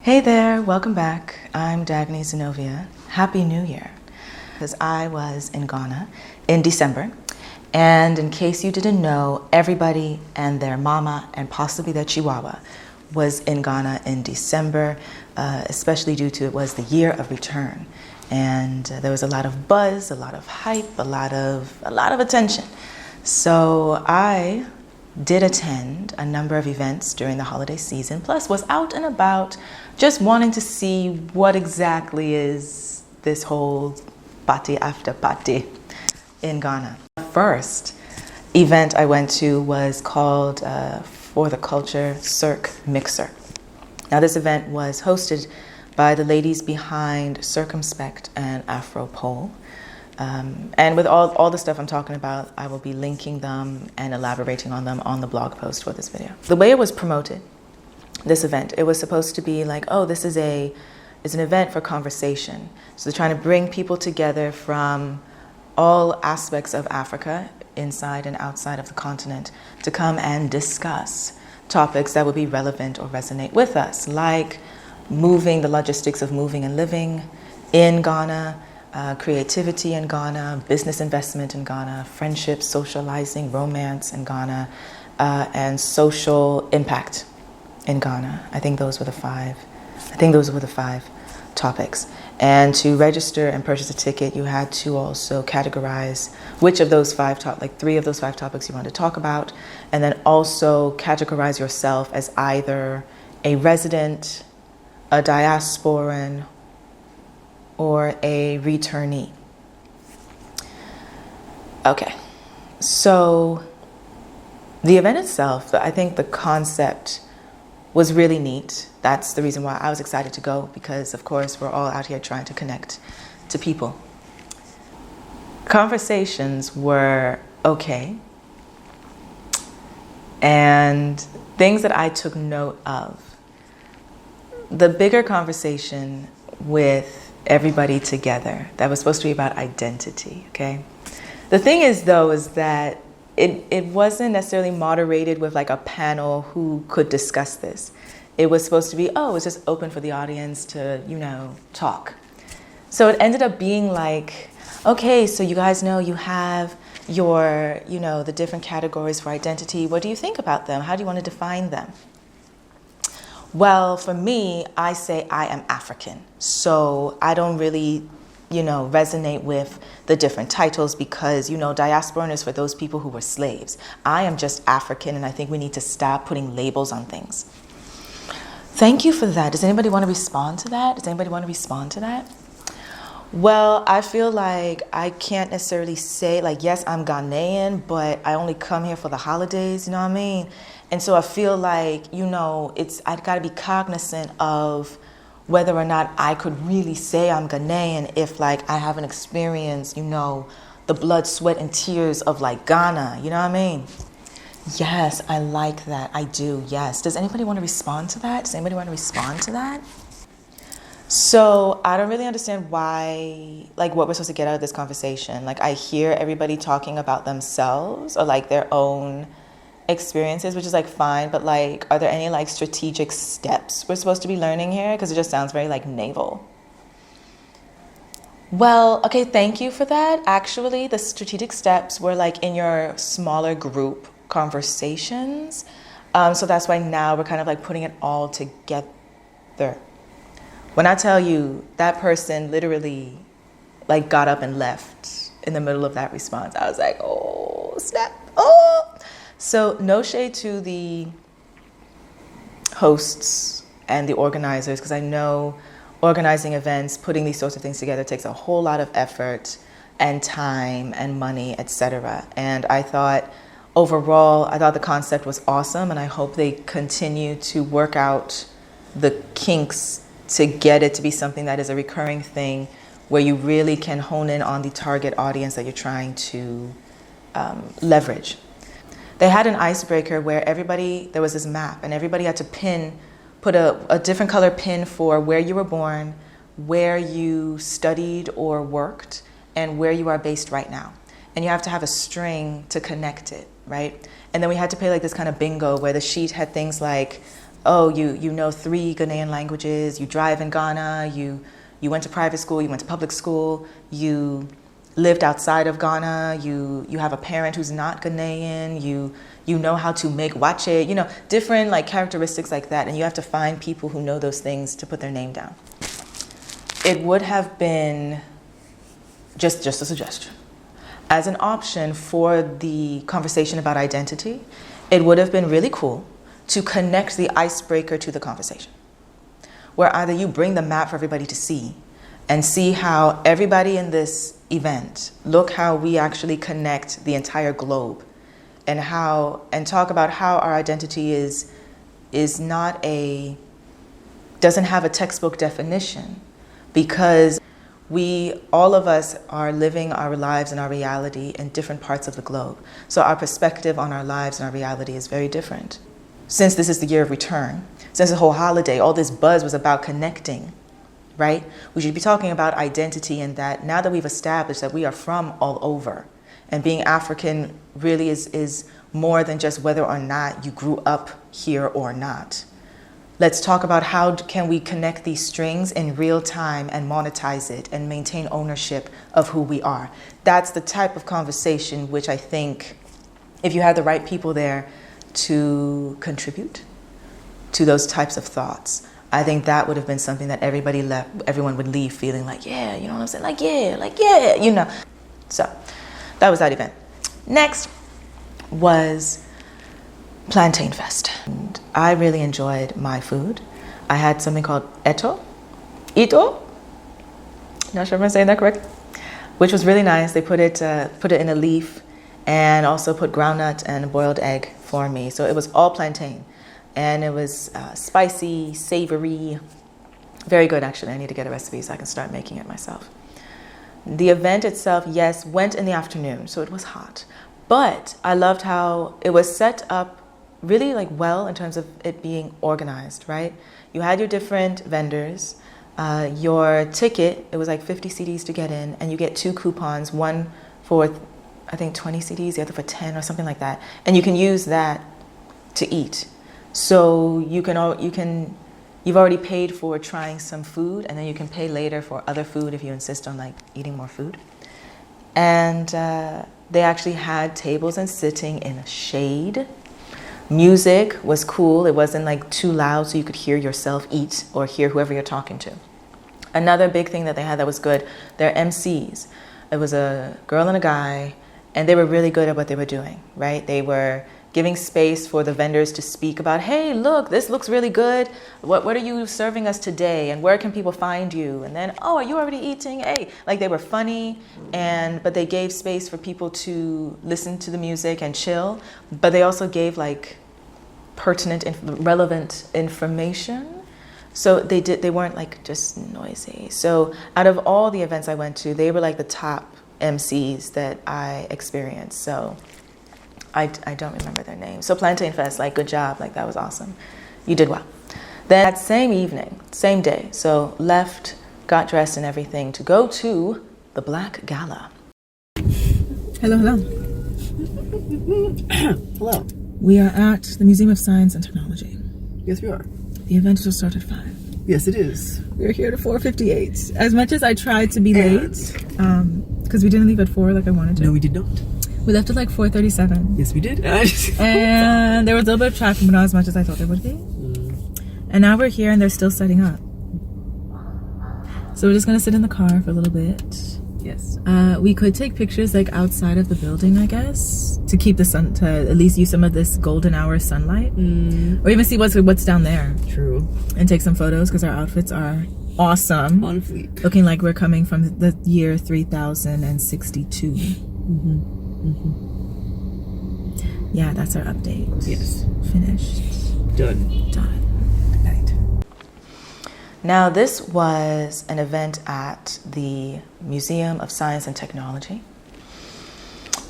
Hey there, welcome back. I'm Dagny Zenovia. Happy New Year. Because I was in Ghana in December, and in case you didn't know, everybody and their mama and possibly their chihuahua was in Ghana in December, especially due to it was the year of return. And there was a lot of buzz, a lot of hype, a lot of attention. So I did attend a number of events during the holiday season, plus was out and about just wanting to see what exactly is this whole party after party in Ghana. The first event I went to was called For the Culture Cirque Mixer. Now this event was hosted by the ladies behind Circumspect and Afropole. And with all the stuff I'm talking about, I will be linking them and elaborating on them on the blog post for this video. The way it was promoted, this event, it was supposed to be like, oh, this is an event for conversation. So they're trying to bring people together from all aspects of Africa, inside and outside of the continent, to come and discuss topics that would be relevant or resonate with us, like the logistics of moving and living in Ghana, creativity in Ghana, business investment in Ghana, friendship, socializing, romance in Ghana, and social impact in Ghana. I think those were the five topics. And to register and purchase a ticket, you had to also categorize which of those three of those five topics you wanted to talk about, and then also categorize yourself as either a resident, a diasporan, or a returnee. Okay, so the event itself, I think the concept was really neat. That's the reason why I was excited to go, because of course we're all out here trying to connect to people. Conversations were okay, and things that I took note of. The bigger conversation with everybody together that was supposed to be about identity, okay? The thing is though, is that it wasn't necessarily moderated with like a panel who could discuss this. It was supposed to be, it's just open for the audience to, talk. So it ended up being like, okay, so you guys know you have your, the different categories for identity. What do you think about them? How do you want to define them? Well, for me, I say I am African. So I don't really, resonate with the different titles because, diasporan is for those people who were slaves. I am just African, and I think we need to stop putting labels on things. Thank you for that. Does anybody want to respond to that? Well, I feel like I can't necessarily say, yes, I'm Ghanaian, but I only come here for the holidays, you know what I mean? And so I feel like, I've got to be cognizant of whether or not I could really say I'm Ghanaian if I haven't experienced, the blood, sweat, and tears of Ghana, you know what I mean? Yes, I like that. I do, yes. Does anybody want to respond to that? So I don't really understand why, what we're supposed to get out of this conversation. I hear everybody talking about themselves or their own experiences, which is fine, but are there any strategic steps we're supposed to be learning here? Because it just sounds very naval. Well, okay, thank you for that. Actually, the strategic steps were in your smaller group conversations. So that's why now we're kind of putting it all together. When I tell you that person literally got up and left in the middle of that response, I was like, oh, snap, oh. So no shade to the hosts and the organizers, because I know organizing events, putting these sorts of things together takes a whole lot of effort and time and money, etc. And overall, I thought the concept was awesome, and I hope they continue to work out the kinks to get it to be something that is a recurring thing where you really can hone in on the target audience that you're trying to leverage. They had an icebreaker where there was this map, and everybody had to put a different color pin for where you were born, where you studied or worked, and where you are based right now. And you have to have a string to connect it, right? And then we had to play this kind of bingo where the sheet had things like oh, you know 3 Ghanaian languages, you drive in Ghana, you went to private school, you went to public school, you lived outside of Ghana, you have a parent who's not Ghanaian, you know how to make wache, you know, different like characteristics like that, and you have to find people who know those things to put their name down. It would have been just a suggestion. As an option for the conversation about identity, it would have been really cool to connect the icebreaker to the conversation, where either you bring the map for everybody to see and see how everybody in this event, look how we actually connect the entire globe, and talk about how our identity doesn't have a textbook definition, because all of us are living our lives and our reality in different parts of the globe. So our perspective on our lives and our reality is very different. Since this is the year of return, since the whole holiday, all this buzz was about connecting, right? We should be talking about identity, and that now that we've established that we are from all over, and being African really is more than just whether or not you grew up here or not. Let's talk about how can we connect these strings in real time and monetize it and maintain ownership of who we are. That's the type of conversation which I think, if you had the right people there to contribute to those types of thoughts, I think that would have been something that everyone would leave feeling like, yeah, you know what I'm saying? Like, yeah, you know. So that was that event. Next was Plantain Fest. And I really enjoyed my food. I had something called ito, not sure if I'm saying that correct, which was really nice. They put it in a leaf and also put groundnut and a boiled egg for me. So it was all plantain, and it was spicy, savory, very good actually. I need to get a recipe so I can start making it myself. The event itself, yes, went in the afternoon, so it was hot, but I loved how it was set up really like well in terms of it being organized, right? You had your different vendors, your ticket, it was like 50 CDs to get in, and you get 2 coupons, one for I think 20 CDs, the other for 10 or something like that, and you can use that to eat. So you've already paid for trying some food, and then you can pay later for other food if you insist on like eating more food. And they actually had tables and sitting in shade. Music was cool. It wasn't like too loud so you could hear yourself eat or hear whoever you're talking to. Another big thing that they had that was good, their MCs. It was a girl and a guy, and they were really good at what they were doing, right? They were giving space for the vendors to speak about, hey, look, this looks really good. What are you serving us today? And where can people find you? And then, oh, are you already eating? Hey, like they were funny, but they gave space for people to listen to the music and chill. But they also gave like pertinent, relevant information. So they weren't like just noisy. So out of all the events I went to, they were like the top MCs that I experienced. So I don't remember their names. So Plantain Fest, like good job, like that was awesome. You did well. Then that same evening, same day, so left, got dressed and everything to go to the Black Gala. Hello. Hello. We are at the Museum of Science and Technology. Yes, we are. The event will start at 5. Yes, it is. We're here at 4:58. As much as I tried to be late, because we didn't leave at 4 like I wanted to. No, we did not. We left at like 4:37. Yes, we did. And there was a little bit of traffic, but not as much as I thought there would be. And now we're here and they're still setting up. So we're just going to sit in the car for a little bit. Yes. We could take pictures like outside of the building, I guess, to keep the sun, to at least use some of this golden hour sunlight. Or even see what's down there. True. And take some photos because our outfits are awesome. On fleek. Looking like we're coming from the year 3062. Yeah, that's our update. Yes. Finished. Done. Good night. Now, this was an event at the Museum of Science and Technology.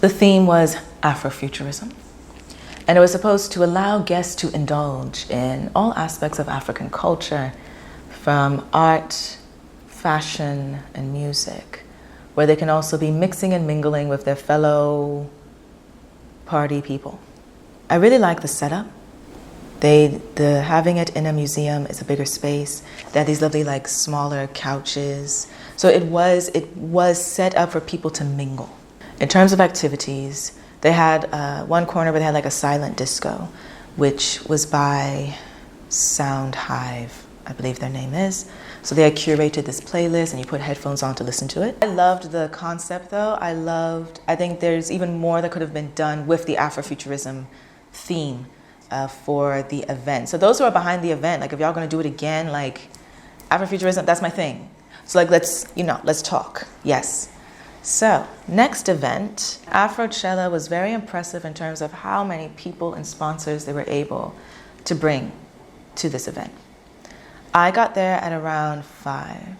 The theme was Afrofuturism, and it was supposed to allow guests to indulge in all aspects of African culture, from art, fashion, and music, where they can also be mixing and mingling with their fellow party people. I really like the setup. Having it in a museum is a bigger space. They had these lovely like smaller couches. So it was set up for people to mingle. In terms of activities, they had one corner where they had like a silent disco, which was by Sound Hive, I believe their name is. So they had curated this playlist and you put headphones on to listen to it. I loved the concept though. I think there's even more that could have been done with the Afrofuturism theme for the event. So those who are behind the event, like if y'all gonna do it again, like Afrofuturism, that's my thing. So like let's talk, yes. So next event, Afrochella was very impressive in terms of how many people and sponsors they were able to bring to this event. I got there at around 5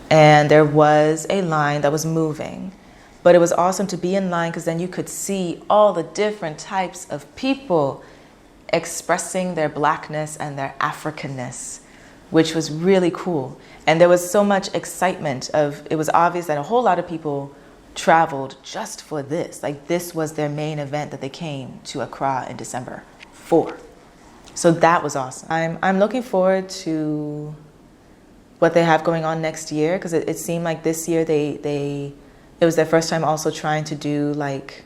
and there was a line that was moving, but it was awesome to be in line because then you could see all the different types of people expressing their blackness and their Africanness, which was really cool. And there was so much excitement it was obvious that a whole lot of people traveled just for this. Like this was their main event that they came to Accra in December for. So that was awesome. I'm looking forward to what they have going on next year because it seemed like this year it was their first time also trying to do like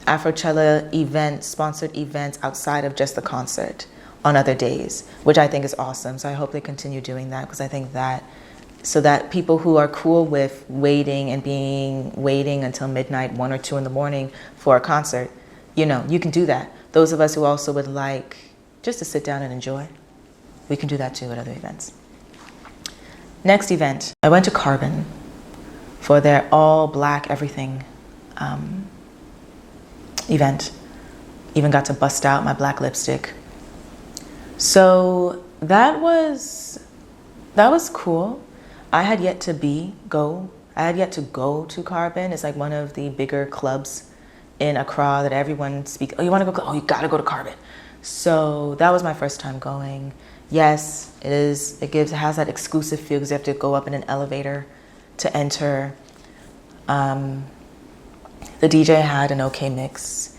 Afrochella sponsored events outside of just the concert on other days, which I think is awesome. So I hope they continue doing that because I think that so that people who are cool with waiting until midnight, 1 or 2 in the morning for a concert, you can do that. Those of us who also would like just to sit down and enjoy, we can do that too at other events. Next event, I went to Carbon for their all black everything event. Even got to bust out my black lipstick. So that was cool. I had yet to go to Carbon. It's like one of the bigger clubs in Accra that everyone speaks. Oh, you want to go? Oh, you got to go to Carbon. So that was my first time going. Yes, it is. It has that exclusive feel because you have to go up in an elevator to enter. The DJ had an okay mix.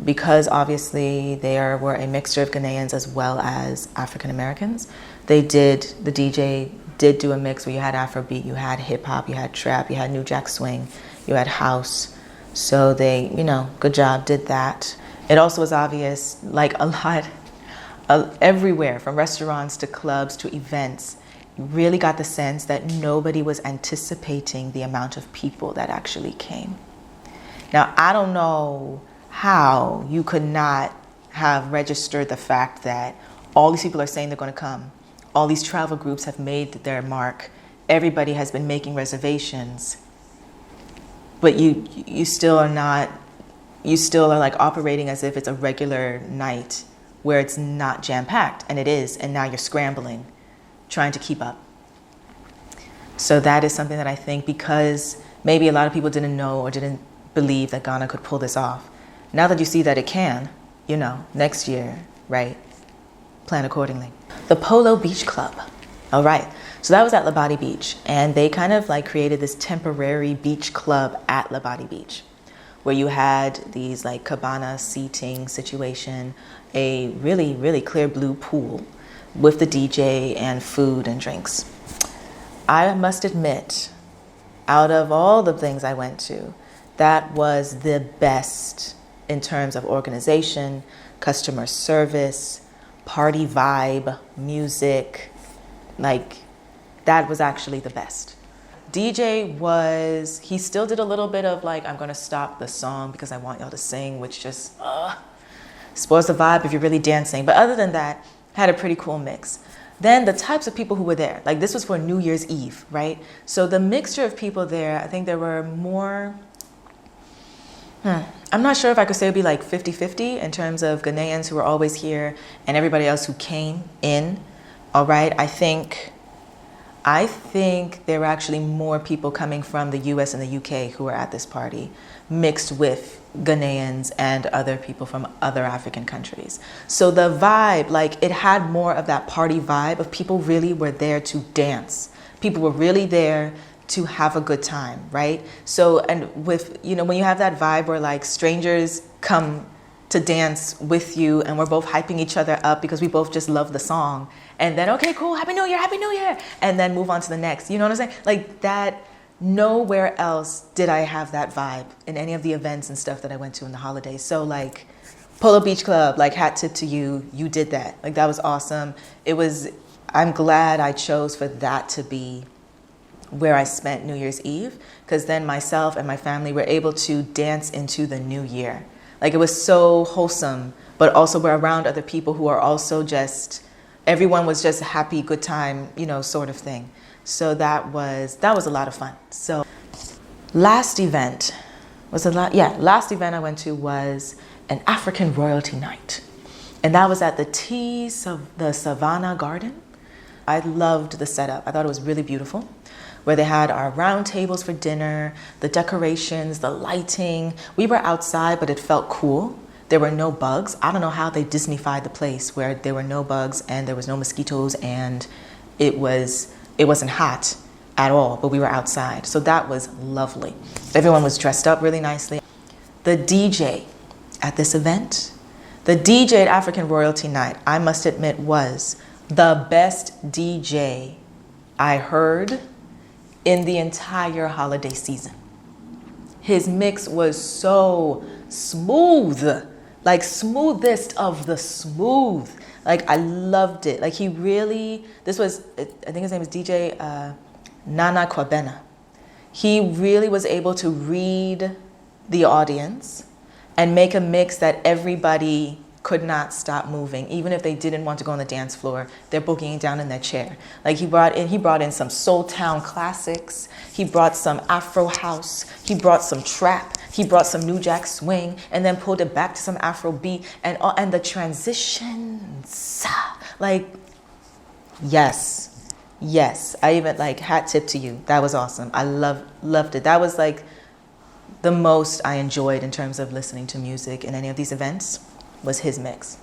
Because obviously there were a mixture of Ghanaians as well as African Americans, the DJ did do a mix where you had Afrobeat, you had hip hop, you had trap, you had New Jack Swing, you had house. So they, good job, did that. It also was obvious, like a lot, everywhere from restaurants to clubs to events, you really got the sense that nobody was anticipating the amount of people that actually came. Now, I don't know how you could not have registered the fact that all these people are saying they're going to come. All these travel groups have made their mark. Everybody has been making reservations. But you still are like operating as if it's a regular night where it's not jam-packed, and it is, and now you're scrambling, trying to keep up. So that is something that I think because maybe a lot of people didn't know or didn't believe that Ghana could pull this off. Now that you see that it can, next year, right? Plan accordingly. The Polo Beach Club. All right. So that was at Labadi Beach. And they kind of like created this temporary beach club at Labadi Beach where you had these like cabana seating situation, a really, really clear blue pool with the DJ and food and drinks. I must admit, out of all the things I went to, that was the best in terms of organization, customer service, party vibe, music. Like, that was actually the best. DJ he still did a little bit of like, I'm gonna stop the song because I want y'all to sing, which just spoils the vibe if you're really dancing. But other than that, had a pretty cool mix. Then the types of people who were there, like this was for New Year's Eve, right? So the mixture of people there, I think there were more, I'm not sure if I could say it would be like 50-50 in terms of Ghanaians who were always here and everybody else who came in, all right? I think there were actually more people coming from the US and the UK who were at this party, mixed with Ghanaians and other people from other African countries. So the vibe, like it had more of that party vibe of people really were there to dance. People were really there to have a good time, right? So, and with, when you have that vibe where like strangers come to dance with you, and we're both hyping each other up because we both just love the song. And then, okay, cool, Happy New Year, Happy New Year. And then move on to the next. You know what I'm saying? Like that, nowhere else did I have that vibe in any of the events and stuff that I went to in the holidays. So like Polo Beach Club, like hat tip to you, you did that. Like that was awesome. I'm glad I chose for that to be where I spent New Year's Eve, because then myself and my family were able to dance into the new year. Like it was so wholesome, but also we're around other people who are also just, everyone was just a happy, good time, you know, sort of thing. So that was a lot of fun. So last event I went to was an African royalty night. And that was at the Savannah Garden. I loved the setup. I thought it was really beautiful, where they had our round tables for dinner, the decorations, the lighting. We were outside, but it felt cool. There were no bugs. I don't know how they Disneyfied the place where there were no bugs and there was no mosquitoes, and it wasn't hot at all, but we were outside. So that was lovely. Everyone was dressed up really nicely. The DJ at this event, the DJ at African Royalty Night, I must admit, was the best DJ I heard in the entire holiday season. His mix was so smooth, like smoothest of the smooth. Like I loved it. Like he really, I think his name is DJ Nana Kwabena. He really was able to read the audience and make a mix that everybody could not stop moving. Even if they didn't want to go on the dance floor, they're boogieing down in their chair. Like he brought in some Soul Town classics. He brought some Afro house. He brought some trap. He brought some New Jack swing, and then pulled it back to some Afro beat, and the transitions. Like, yes. I even like hat tip to you. That was awesome. I loved it. That was like the most I enjoyed in terms of listening to music in any of these events, was his mix.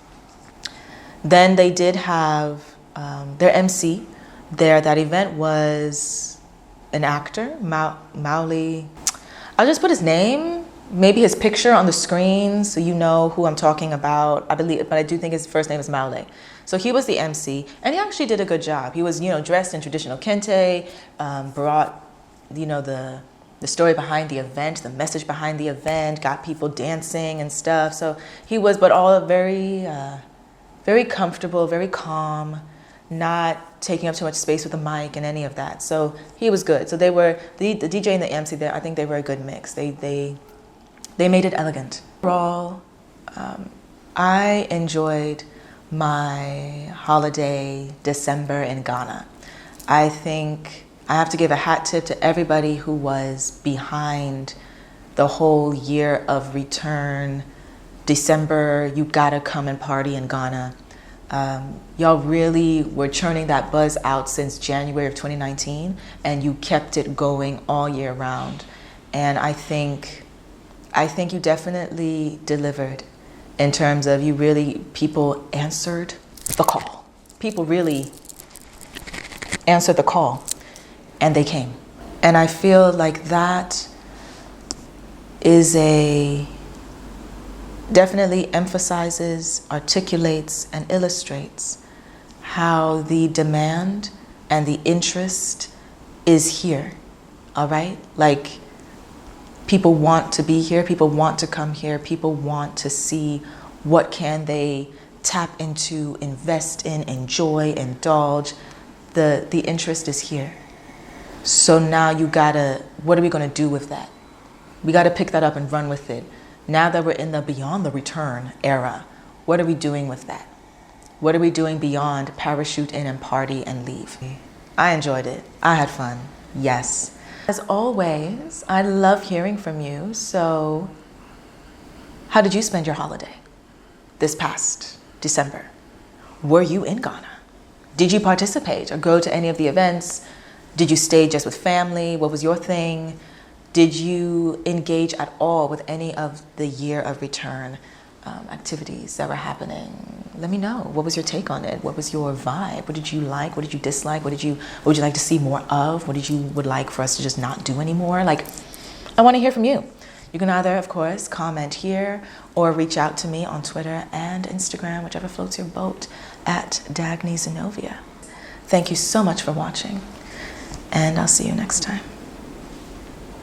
Then they did have their MC there. That event was an actor, Mauli. I'll just put his name, maybe his picture on the screen so you know who I'm talking about. I believe, but I do think his first name is Maule. So he was the MC, and he actually did a good job. He was, dressed in traditional kente, brought, the story behind the event, the message behind the event, got people dancing and stuff. So he was, but all very, very comfortable, very calm, not taking up too much space with the mic and any of that. So he was good. So they were, the DJ and the MC there, I think they were a good mix. They made it elegant. Overall, I enjoyed my holiday December in Ghana. I think I have to give a hat tip to everybody who was behind the whole year of return. December, you gotta come and party in Ghana. Y'all really were churning that buzz out since January of 2019, and you kept it going all year round. And I think you definitely delivered in terms of people answered the call. People really answered the call, and they came. And I feel like that is definitely emphasizes, articulates, and illustrates how the demand and the interest is here, all right? Like, people want to be here, people want to come here, people want to see what can they tap into, invest in, enjoy, indulge. The interest is here. So now what are we gonna do with that? We gotta pick that up and run with it. Now that we're in the beyond the return era, what are we doing with that? What are we doing beyond parachute in and party and leave? I enjoyed it. I had fun. Yes. As always, I love hearing from you. So how did you spend your holiday this past December? Were you in Ghana? Did you participate or go to any of the events? Did you stay just with family? What was your thing? Did you engage at all with any of the year of return activities that were happening? Let me know. What was your take on it? What was your vibe? What did you like? What did you dislike? What would you like to see more of? What would like for us to just not do anymore? Like, I want to hear from you. You can either, of course, comment here or reach out to me on Twitter and Instagram, whichever floats your boat, at Dagny Zenovia. Thank you so much for watching, and I'll see you next time.